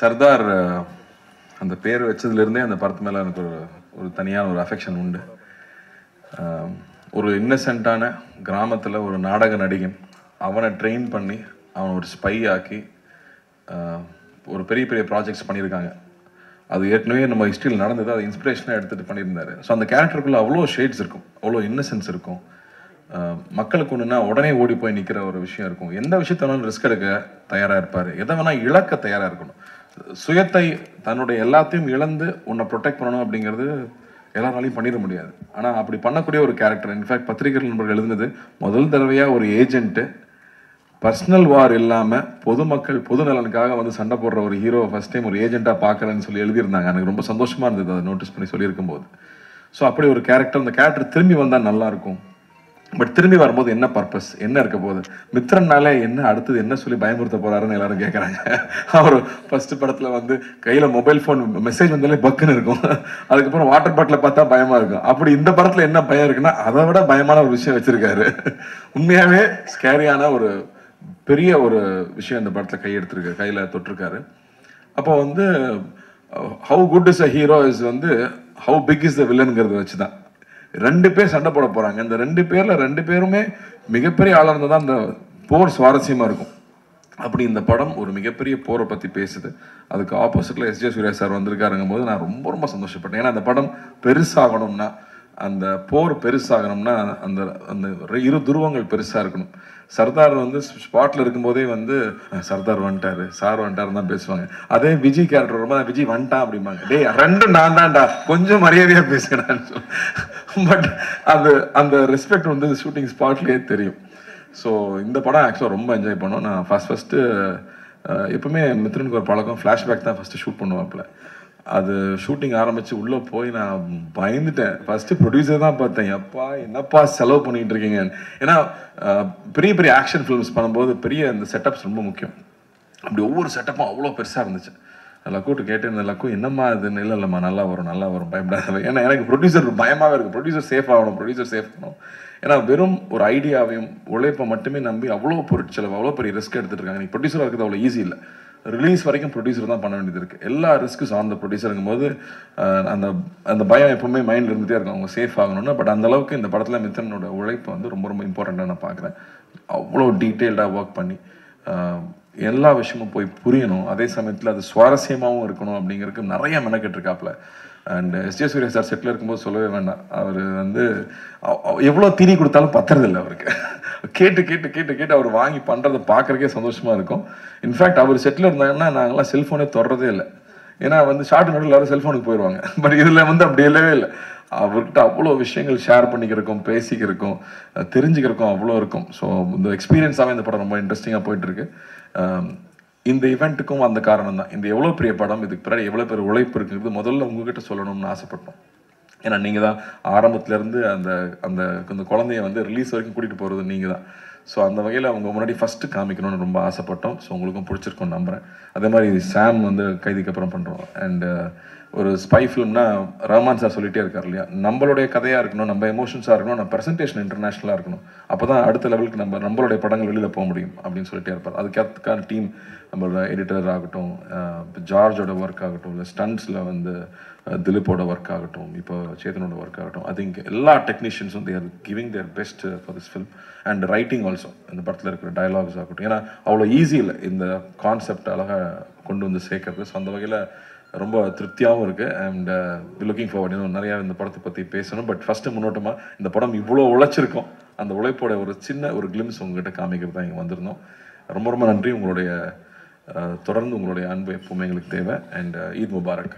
சர்தார் அந்த பேர் வச்சதுலேருந்தே அந்த படத்து மேலே எனக்கு ஒரு தனியான ஒரு அஃபெக்ஷன் உண்டு. ஒரு இன்னசென்ட்டான கிராமத்தில் ஒரு நாடக நடிகன், அவனை ட்ரெயின் பண்ணி அவனை ஒரு ஸ்பை ஆக்கி ஒரு பெரிய பெரிய ப்ராஜெக்ட்ஸ் பண்ணியிருக்காங்க. அது ஏற்கனவே நம்ம ஹிஸ்ட்ரியில் நடந்தது, அதை இன்ஸ்பிரேஷனாக எடுத்துகிட்டு பண்ணியிருந்தாரு. ஸோ அந்த கேரக்டருக்குள்ளே அவ்வளோ ஷேட்ஸ் இருக்கும், அவ்வளோ இன்னசென்ஸ் இருக்கும். மக்களுக்கு ஒன்றுனா உடனே ஓடி போய் நிற்கிற ஒரு விஷயம் இருக்கும். எந்த விஷயத்த வேணாலும் ரிஸ்க் எடுக்க தயாராக இருப்பார், எதை வேணால் இழக்க தயாராக இருக்கணும். சுயத்தை, தன்னுடைய எல்லாத்தையும் இழந்து உன்னை ப்ரொடெக்ட் பண்ணணும் அப்படிங்கிறது எல்லாராலையும் பண்ணிட முடியாது. ஆனால் அப்படி பண்ணக்கூடிய ஒரு கேரக்டர். இன்ஃபேக்ட் பத்திரிகை நண்பர்கள் எழுதுனது, முதல் தடவையாக ஒரு ஏஜென்ட்டு பர்சனல் வார் இல்லாமல் பொதுமக்கள் பொது நலனுக்காக வந்து சண்டை போடுற ஒரு ஹீரோ ஃபர்ஸ்ட் டைம் ஒரு ஏஜென்ட்டாக பார்க்குறேன்னு சொல்லி எழுதியிருந்தாங்க. எனக்கு ரொம்ப சந்தோஷமாக இருந்தது அதை நோட்டீஸ் பண்ணி சொல்லியிருக்கும் போது. ஸோ அப்படி ஒரு கேரக்டர், அந்த கேரக்டர் திரும்பி வந்தால் நல்லாயிருக்கும். பட் திரும்பி வரும்போது என்ன பர்பஸ், என்ன இருக்க போகுது, மித்ரன்னாலே என்ன அடுத்தது என்ன சொல்லி பயமுறுத்த போறாருன்னு எல்லாரும் கேட்குறாங்க. அவர் ஃபர்ஸ்ட் படத்தில் வந்து கையில் மொபைல் ஃபோன் மெசேஜ் வந்தாலே பக்குன்னு இருக்கும், அதுக்கப்புறம் வாட்டர் பாட்டில் பார்த்தா பயமாக இருக்கும். அப்படி இந்த படத்தில் என்ன பயம் இருக்குன்னா அதை விட பயமான ஒரு விஷயம் வச்சிருக்காரு. உண்மையாகவே ஸ்கேரியான ஒரு பெரிய ஒரு விஷயம் இந்த படத்தில் கையெடுத்திருக்காரு, கையில் தொட்டிருக்காரு. அப்போ வந்து how good is a hero is வந்து ஹவு பிக் இஸ் த வில்லனுங்கிறத வச்சு தான் ரெண்டு பேர் சண்டை போட போறாங்க. இந்த ரெண்டு பேர்ல ரெண்டு பேருமே மிகப்பெரிய ஆளாக இருந்தால் தான் அந்த போர் சுவாரஸ்யமா இருக்கும். அப்படி இந்த படம் ஒரு மிகப்பெரிய போரை பத்தி பேசுது. அதுக்கு ஆப்போசிட்ல எஸ் ஜே சூர்யா சார் வந்திருக்காருங்கும் போது நான் ரொம்ப ரொம்ப சந்தோஷப்பட்டேன். ஏன்னா அந்த படம் பெருசாகணும்னா, அந்த போர் பெருசாகணும்னா அந்த அந்த இரு துருவங்கள் பெருசா இருக்கணும். சர்தார் வந்து ஸ்பாட்ல இருக்கும்போதே வந்து சர்தார் வந்துட்டாரு, சார் வந்துட்டாருன்னு தான் பேசுவாங்க. அதே விஜய் கேரக்டர் ரொம்ப விஜய் வந்துட்டான் அப்படிம்பாங்க. டேய் ரெண்டும் நான் தான்டா, கொஞ்சம் மரியாதையா பேசுகிறான்னு சொல்லி. பட் அது அந்த ரெஸ்பெக்ட் வந்து ஷூட்டிங் ஸ்பாட்லேயே தெரியும். ஸோ இந்த படம் ஆக்சுவலாக ரொம்ப என்ஜாய் பண்ணோம். நான் ஃபஸ்ட்டு எப்பவுமே மித்ரனுக்கு ஒரு பழக்கம், ஃப்ளாஷ்பேக் தான் ஃபஸ்ட்டு ஷூட் பண்ணுவாப்பில். அது ஷூட்டிங் ஆரம்பித்து உள்ளே போய் நான் பயந்துட்டேன். ஃபஸ்ட்டு ப்ரொடியூசர் தான் பார்த்தேன், எப்பா என்னப்பா செலவு பண்ணிகிட்டு இருக்கீங்க. ஏன்னா பெரிய பெரிய ஆக்ஷன் ஃபிலிம்ஸ் பண்ணும்போது பெரிய இந்த செட்டப்ஸ் ரொம்ப முக்கியம். அப்படி ஒவ்வொரு செட்டப்பும் அவ்வளோ பெருசாக இருந்துச்சு. லக்கூட்டு கேட்டு லக்கு என்னம்மா இதுன்னு, இல்லைம்மா நல்லா வரும் பயப்படாத. ஏன்னா எனக்கு ப்ரொடியூசர் பயமாகவே இருக்குது, ப்ரொடியூசர் சேஃப் ஆகணும். ஏன்னா வெறும் ஒரு ஐடியாவையும் உழைப்பை மட்டுமே நம்பி அவ்வளோ பொருட்செலவு, அவ்வளோ பெரிய ரிஸ்க் எடுத்துகிட்டு இருக்காங்க. நீ ப்ரொடியூசராக இருக்கிறது அவ்வளோ ஈஸி இல்லை. ரிலீஸ் வரைக்கும் ப்ரொடியூசர் தான் பண்ண வேண்டியது இருக்குது. எல்லா ரிஸ்க்கும் சார்ந்த ப்ரொடியூசருங்கும் போது அந்த அந்த பயம் எப்பவுமே மைண்டில் இருந்துகிட்டே இருக்கும், அவங்க சேஃப் ஆகணும்னு. பட் அந்த அளவுக்கு இந்த படத்தில் மித்ரனோட உழைப்பு வந்து ரொம்ப ரொம்ப இம்பார்ட்டண்ட்டாக நான் பார்க்குறேன். அவ்வளோ டீட்டெயில்டாக ஒர்க் பண்ணி எல்லா விஷயமும் போய் புரியணும், அதே சமயத்தில் அது சுவாரஸ்யமாகவும் இருக்கணும் அப்படிங்கிறதுக்கு நிறைய மெனக்கெட்டுருக்காப்புல. And S J Suryah sir செட்டில் இருக்கும்போது சொல்லவே வேண்டாம், அவர் வந்து எவ்வளோ தீனி கொடுத்தாலும் பத்துறதில்லை அவருக்கு. கேட்டு அவர் வாங்கி பண்ணுறதை பார்க்குறக்கே சந்தோஷமாக இருக்கும். இன்ஃபேக்ட் அவர் செட்டில் இருந்தாங்கன்னா நாங்கள்லாம் செல்ஃபோனே தொடரதே இல்லை. ஏன்னா வந்து ஷார்ட் நோட்டில் எல்லாரும் செல்ஃபோனுக்கு போயிடுவாங்க. பட் இதில் வந்து அப்படி இல்லவே இல்லை. அவர்கிட்ட அவ்வளோ விஷயங்கள் ஷேர் பண்ணிக்கிறக்கும், பேசிக்கிறக்கும், தெரிஞ்சுக்கிறக்கும் அவ்வளோ இருக்கும். ஸோ இந்த எக்ஸ்பீரியன்ஸாகவே இந்த படம் ரொம்ப இன்ட்ரெஸ்டிங்காக போயிட்டுருக்கு. இந்த ஈவெண்ட்டுக்கும் அந்த காரணம் தான். இந்த எவ்வளோ பெரிய படம், இதுக்கு பின்னாடி எவ்வளோ பெரிய உழைப்பு இருக்குங்கிறது முதல்ல உங்ககிட்ட சொல்லணும்னு ஆசைப்பட்டோம். ஏன்னா நீங்கள் தான் ஆரம்பத்துலேருந்து அந்த அந்த குழந்தைய வந்து ரிலீஸ் வரைக்கும் கூட்டிகிட்டு போகிறது நீங்கள் தான். ஸோ அந்த வகையில் அவங்க முன்னாடி ஃபஸ்ட்டு காமிக்கணும்னு ரொம்ப ஆசைப்பட்டோம். ஸோ உங்களுக்கும் பிடிச்சிருக்கும்னு நம்புகிறேன். அதே மாதிரி சாம் வந்து கைதிக்கு அப்புறம் பண்ணுறோம். அண்டு ஒரு ஸ்பை ஃபிலிம்னா ரஹ்மான் சார் சொல்லிகிட்டே இருக்கார் இல்லையா, நம்மளுடைய கதையாக இருக்கணும், நம்ம எமோஷன்ஸாக இருக்கணும், நம்ம ப்ரெசன்டேஷன் இன்டர்நேஷ்னலாக இருக்கணும். அப்போ தான் அடுத்த லெவலுக்கு நம்மளுடைய படங்கள் வெளியில் போக முடியும் அப்படின்னு சொல்லிட்டே இருப்பார். அதுக்கான டீம், நம்மளோட எடிட்டர் ஆகட்டும், ஜார்ஜோட ஒர்க் ஆகட்டும், இல்லை ஸ்டண்ட்ஸில் வந்து திலீப்போட ஒர்க் ஆகட்டும், இப்போ சேதனோட ஒர்க் ஆகட்டும், ஐ திங்க் எல்லா டெக்னீஷியன்ஸும் they are giving their best for this film. And writing also, இந்த படத்தில் இருக்கிற டயலாக்ஸ் ஆகட்டும், ஏன்னா அவ்வளோ ஈஸி இல்லை இந்த கான்செப்ட் அழகாக கொண்டு வந்து சேர்க்கறது. ஸோ அந்த வகையில் ரொம்ப திருப்தியாகவும் இருக்குது. And looking forward. இன்னும் நிறையா இந்த படத்தை பற்றி பேசணும். பட் ஃபஸ்ட்டு முன்னோட்டமாக இந்த படம் இவ்வளோ உழைச்சிருக்கோம், அந்த உழைப்போட ஒரு சின்ன ஒரு கிளிம்ஸ் உங்ககிட்ட காமிக்கிறது தான் இங்கே வந்திருந்தோம். ரொம்ப ரொம்ப நன்றி. உங்களுடைய தொடர்ந்து உங்களுடைய அன்பு எப்பவுமே எங்களுக்கு தேவை. And Eid Mubarak.